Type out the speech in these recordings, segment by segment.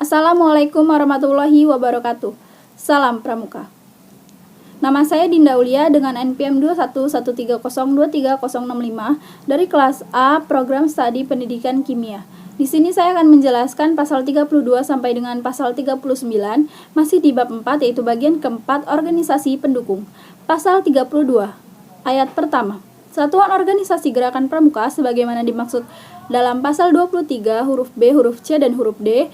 Assalamualaikum warahmatullahi wabarakatuh. Salam Pramuka. Nama saya Dinda Aulia dengan NPM 21130230065 dari kelas A Program Studi Pendidikan Kimia. Di sini saya akan menjelaskan pasal 32 sampai dengan pasal 39 masih di bab 4 yaitu bagian keempat organisasi pendukung. Pasal 32 ayat pertama. Satuan organisasi gerakan pramuka sebagaimana dimaksud dalam pasal 23 huruf B, huruf C, dan huruf D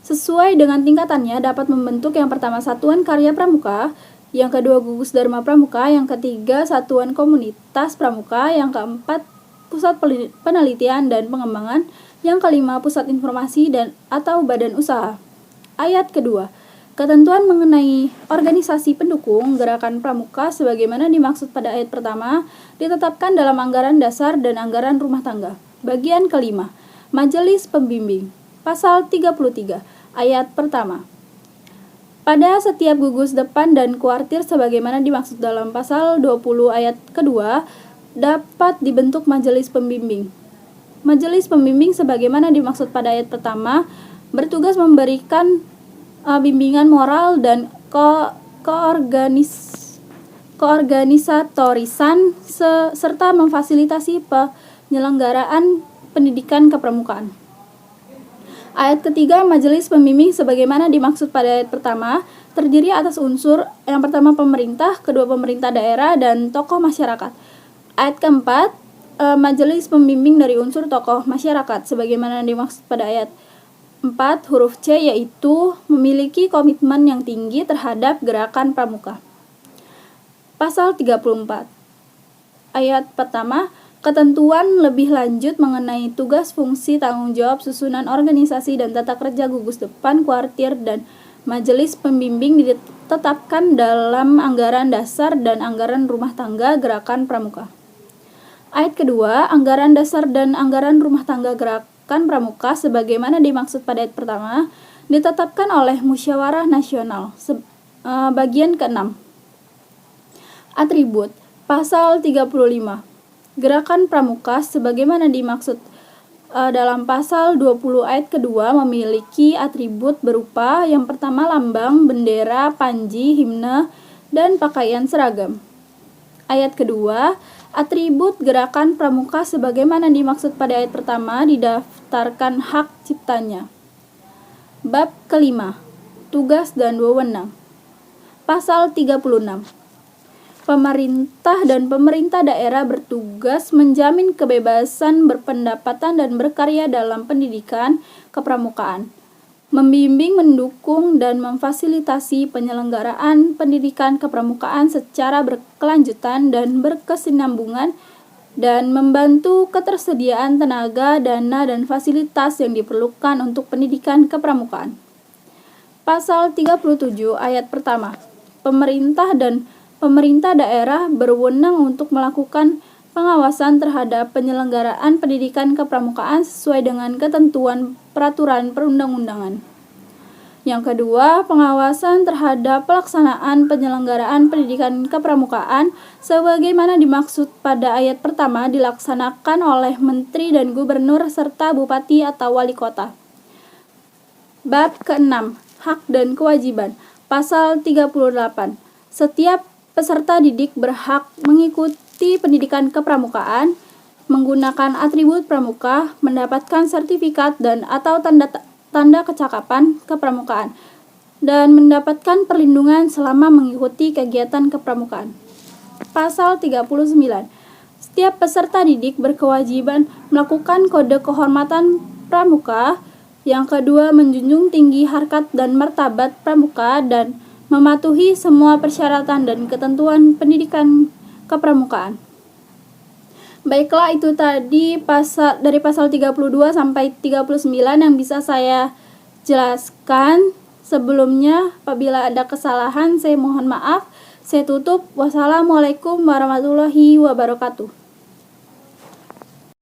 sesuai dengan tingkatannya dapat membentuk yang pertama satuan karya pramuka, yang kedua gugus dharma pramuka, yang ketiga satuan komunitas pramuka, yang keempat pusat penelitian dan pengembangan, yang kelima pusat informasi dan atau badan usaha. Ayat kedua. Ketentuan mengenai organisasi pendukung gerakan pramuka sebagaimana dimaksud pada ayat pertama ditetapkan dalam anggaran dasar dan anggaran rumah tangga. Bagian kelima. Majelis Pembimbing. Pasal 33 ayat pertama. Pada setiap gugus depan dan kuartir sebagaimana dimaksud dalam pasal 20 ayat kedua dapat dibentuk majelis pembimbing. Majelis pembimbing sebagaimana dimaksud pada ayat pertama bertugas memberikan bimbingan moral dan keorganisatorisan serta memfasilitasi penyelenggaraan pendidikan kepramukaan. Ayat ketiga, majelis pembimbing sebagaimana dimaksud pada ayat pertama terdiri atas unsur yang pertama pemerintah, kedua pemerintah daerah, dan tokoh masyarakat. Ayat keempat, majelis pembimbing dari unsur tokoh masyarakat sebagaimana dimaksud pada ayat 4 huruf C yaitu memiliki komitmen yang tinggi terhadap gerakan pramuka. Pasal 34 ayat pertama, ketentuan lebih lanjut mengenai tugas, fungsi, tanggung jawab, susunan organisasi, dan tata kerja gugus depan, kuartir, dan majelis pembimbing ditetapkan dalam anggaran dasar dan anggaran rumah tangga gerakan pramuka. Ayat kedua, anggaran dasar dan anggaran rumah tangga gerakan pramuka sebagaimana dimaksud pada ayat pertama ditetapkan oleh Musyawarah Nasional. Bagian ke-6. Atribut. Pasal 35. Gerakan pramuka sebagaimana dimaksud dalam pasal 20 ayat kedua memiliki atribut berupa yang pertama lambang, bendera, panji, himne, dan pakaian seragam. Ayat kedua, atribut gerakan pramuka sebagaimana dimaksud pada ayat pertama didaftarkan hak ciptanya. Bab kelima, tugas dan wewenang. Pasal 36. Pemerintah dan pemerintah daerah bertugas menjamin kebebasan berpendapatan dan berkarya dalam pendidikan kepramukaan, membimbing, mendukung, dan memfasilitasi penyelenggaraan pendidikan kepramukaan secara berkelanjutan dan berkesinambungan, dan membantu ketersediaan tenaga, dana, dan fasilitas yang diperlukan untuk pendidikan kepramukaan. Pasal 37 ayat pertama. Pemerintah daerah berwenang untuk melakukan pengawasan terhadap penyelenggaraan pendidikan kepramukaan sesuai dengan ketentuan peraturan perundang-undangan. Yang kedua, pengawasan terhadap pelaksanaan penyelenggaraan pendidikan kepramukaan sebagaimana dimaksud pada ayat pertama dilaksanakan oleh menteri dan gubernur serta bupati atau wali kota. Bab ke-6, hak dan kewajiban. Pasal 38. Setiap peserta didik berhak mengikuti pendidikan kepramukaan, menggunakan atribut pramuka, mendapatkan sertifikat dan atau tanda kecakapan kepramukaan, dan mendapatkan perlindungan selama mengikuti kegiatan kepramukaan. Pasal 39. Setiap peserta didik berkewajiban melakukan kode kehormatan pramuka. Yang kedua, menjunjung tinggi harkat dan martabat pramuka dan mematuhi semua persyaratan dan ketentuan pendidikan kepramukaan. Baiklah, itu tadi dari pasal 32 sampai 39 yang bisa saya jelaskan. Sebelumnya, apabila ada kesalahan, saya mohon maaf. Saya tutup. Wassalamualaikum warahmatullahi wabarakatuh.